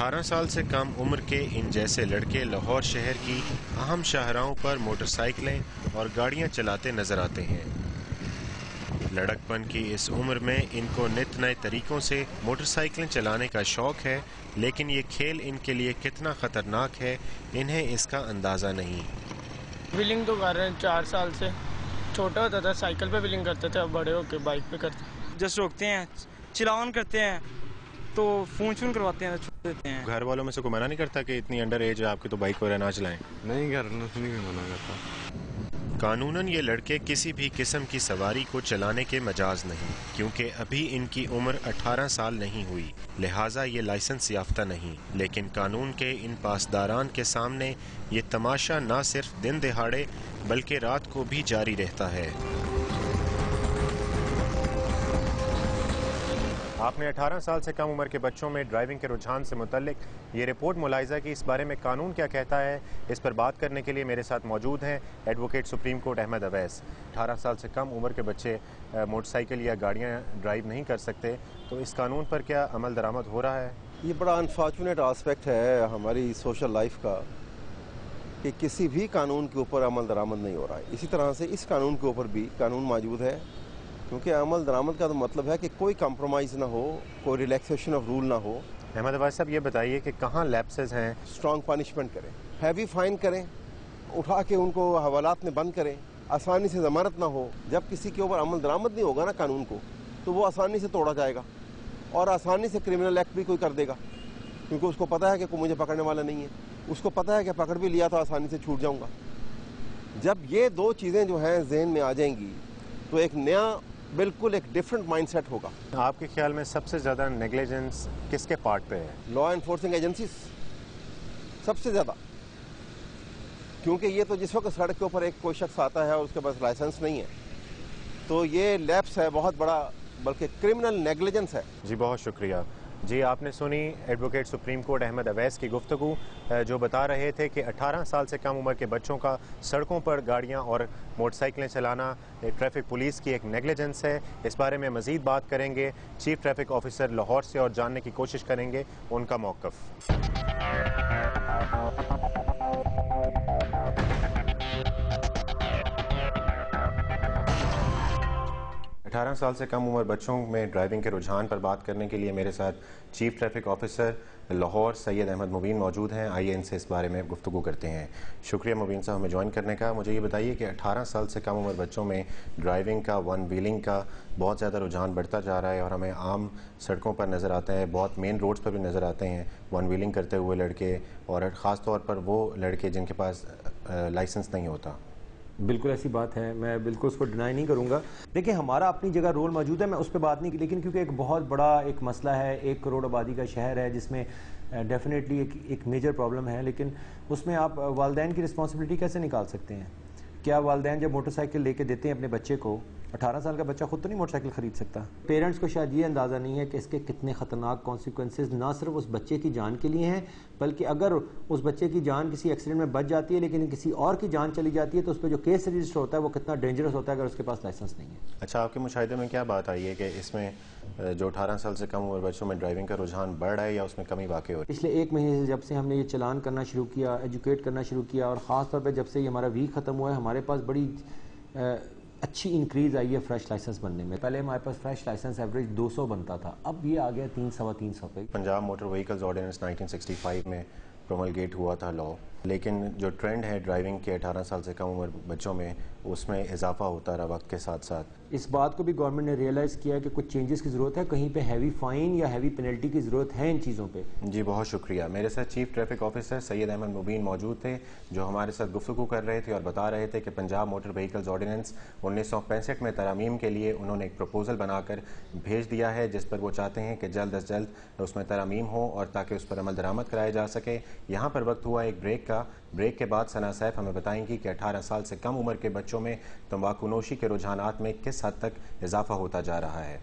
18 साल से कम उम्र के इन जैसे लड़के लाहौर शहर की अहम शाहराहों पर मोटरसाइकिलें और गाड़ियां चलाते नजर आते हैं। लड़कपन की इस उम्र में इनको नित नए तरीकों से मोटरसाइकिलें चलाने का शौक है, लेकिन ये खेल इनके लिए कितना खतरनाक है इन्हें इसका अंदाज़ा नहीं। व्हीलिंग तो कर रहे हैं 4 साल से। छोटा होता था साइकिल पे व्हीलिंग करते थे, अब बड़े होके बाइक पे करते हैं। जस्ट रोकते हैं, चिलान करते हैं तो फोन करवाते हैं, छोड़ देते हैं। घर वालों में से कोई मना नहीं करता कि इतनी अंडर एज है आपकी तो बाइक वगैरह ना चलाएं? नहीं, घर में नहीं कोई मना करता। कानूनन ये लड़के किसी भी किस्म की सवारी को चलाने के मजाज नहीं, क्योंकि अभी इनकी उम्र 18 साल नहीं हुई, लिहाजा ये लाइसेंस याफ्ता नहीं। लेकिन कानून के इन पासदारान के सामने ये तमाशा न सिर्फ दिन दिहाड़े बल्कि रात को भी जारी रहता है। आपने 18 साल से कम उम्र के बच्चों में ड्राइविंग के रुझान से मुतल्लिक ये रिपोर्ट मुलाहिजा की। इस बारे में कानून क्या कहता है, इस पर बात करने के लिए मेरे साथ मौजूद हैं advocate supreme court Ahmad Awais. 18 साल से कम उम्र के बच्चे मोटरसाइकिल या गाड़ियां ड्राइव नहीं कर सकते, तो इस कानून पर क्या अमल दरामद हो रहा है? ये बड़ा अनफॉर्चुनेट आस्पेक्ट है हमारी सोशल लाइफ का कि किसी भी कानून के ऊपर अमल दरामद नहीं हो रहा है। इसी तरह से इस कानून के ऊपर भी कानून मौजूद है, क्योंकि अमल दरामद का तो मतलब है कि कोई कंप्रोमाइज़ ना हो, कोई रिलैक्सेशन ऑफ रूल ना हो। अहमद अवैस साहब, ये बताइए कि कहाँ लैप्सेस हैं? स्ट्रॉन्ग पनिशमेंट करें, हैवी फाइन करें, उठा के उनको हवालात में बंद करें, आसानी से ज़मानत ना हो। जब किसी के ऊपर अमल दरामद नहीं होगा ना कानून को, तो वो आसानी से तोड़ा जाएगा और आसानी से क्रिमिनल एक्ट भी कोई कर देगा, क्योंकि उसको पता है कि कोई मुझे पकड़ने वाला नहीं है। उसको पता है कि पकड़ भी लिया तो आसानी से छूट जाऊँगा। जब ये दो चीज़ें जो हैं जहन में आ जाएंगी तो एक नया बिल्कुल एक डिफरेंट माइंडसेट होगा। आपके ख्याल में सबसे ज़्यादा नेग्लिजेंस किसके पार्ट पे है? लॉ एनफोर्सिंग एजेंसीज सबसे ज़्यादा, क्योंकि ये तो जिस वक्त सड़क के ऊपर एक कोई शख्स आता है और उसके पास लाइसेंस नहीं है, तो ये लैप्स है बहुत बड़ा, बल्कि क्रिमिनल नेग्लिजेंस है। जी बहुत शुक्रिया। जी आपने सुनी advocate supreme court Ahmad Awais की गुफ्तगू, जो बता रहे थे कि 18 साल से कम उम्र के बच्चों का सड़कों पर गाड़ियां और मोटरसाइकिलें चलाना ट्रैफिक पुलिस की एक नेग्लिजेंस है। इस बारे में मज़ीद बात करेंगे चीफ ट्रैफिक ऑफिसर लाहौर से और जानने की कोशिश करेंगे उनका मौक़िफ़। 18 साल से कम उम्र बच्चों में ड्राइविंग के रुझान पर बात करने के लिए मेरे साथ chief traffic officer Lahore Syed Ahmed Mubeen मौजूद हैं। आइए इनसे इस बारे में गुफ्तगू करते हैं। शुक्रिया मुबीन साहब हमें ज्वाइन करने का। मुझे ये बताइए कि 18 साल से कम उम्र बच्चों में ड्राइविंग का, वन व्हीलिंग का बहुत ज़्यादा रुझान बढ़ता जा रहा है और हमें आम सड़कों पर नज़र आता है, बहुत मेन रोड्स पर भी नज़र आते हैं वन व्हीलिंग करते हुए लड़के, और ख़ास तौर पर वो लड़के जिनके पास लाइसेंस नहीं होता। बिल्कुल ऐसी बात है, मैं बिल्कुल उसको डिनाई नहीं करूंगा। देखिए हमारा अपनी जगह रोल मौजूद है, मैं उस पर बात नहीं की, लेकिन क्योंकि एक बहुत बड़ा एक मसला है, 1 करोड़ आबादी का शहर है जिसमें डेफिनेटली एक मेजर प्रॉब्लम है, लेकिन उसमें आप वालिदैन की रिस्पॉन्सिबिलिटी कैसे निकाल सकते हैं? क्या वालिदैन जब मोटरसाइकिल लेके देते हैं अपने बच्चे को, 18 साल का बच्चा खुद तो नहीं मोटरसाइकिल खरीद सकता, पेरेंट्स को शायद ये अंदाज़ा नहीं है कि इसके कितने ख़तरनाक कॉन्सिक्वेंसेस ना सिर्फ उस बच्चे की जान के लिए हैं, बल्कि अगर उस बच्चे की जान किसी एक्सीडेंट में बच जाती है लेकिन किसी और की जान चली जाती है तो उस पर जो केस रजिस्टर होता है वो कितना डेंजरस होता है अगर उसके पास लाइसेंस नहीं है। अच्छा, आपके मुशाहिदे में क्या बात आई है कि इसमें जो 18 साल से कम उम्र बच्चों में ड्राइविंग का रुझान बढ़ रहा है या उसमें कमी वाक़ई हो रही है? पिछले 1 महीने से जब से हमने ये चलान करना शुरू किया, एजुकेट करना शुरू किया, और ख़ास तौर पर जब से ये हमारा वीक ख़त्म हुआ है, हमारे पास बड़ी अच्छी इंक्रीज़ आई है फ्रेश लाइसेंस बनने में। पहले हमारे पास फ्रेश लाइसेंस एवरेज 200 बनता था, अब ये आ गया 300-325 पे। पंजाब मोटर व्हीकल्स ऑर्डिनेंस 1965 में प्रोमलगेट हुआ था लॉ, लेकिन जो ट्रेंड है ड्राइविंग के 18 साल से कम उम्र बच्चों में, उसमें इजाफा होता रहा वक्त के साथ साथ। इस बात को भी गवर्नमेंट ने रियलाइज़ किया है कि कुछ चेंजेस की ज़रूरत है, कहीं पे हैवी फ़ाइन या हैवी पेनल्टी की ज़रूरत है इन चीज़ों पे। जी बहुत शुक्रिया। मेरे साथ chief traffic officer Syed Ahmed Mubeen मौजूद थे, जो हमारे साथ गुफ्तगू कर रहे थे और बता रहे थे कि पंजाब मोटर व्हीकल्स ऑर्डिनेंस 1965 में तरामीम के लिए उन्होंने एक प्रपोज़ल बनाकर भेज दिया है, जिस पर वो चाहते हैं कि जल्द अज जल्द उसमें तरामीम हो और ताकि उस पर अमल दरामद कराया जा सके। यहाँ पर वक्त हुआ एक ब्रेक का। ब्रेक के बाद सना सैफ हमें बताएंगी कि 18 साल से कम उम्र के बच्चों में तंबाकू नोशी के रुझानात में किस हद तक इजाफा होता जा रहा है।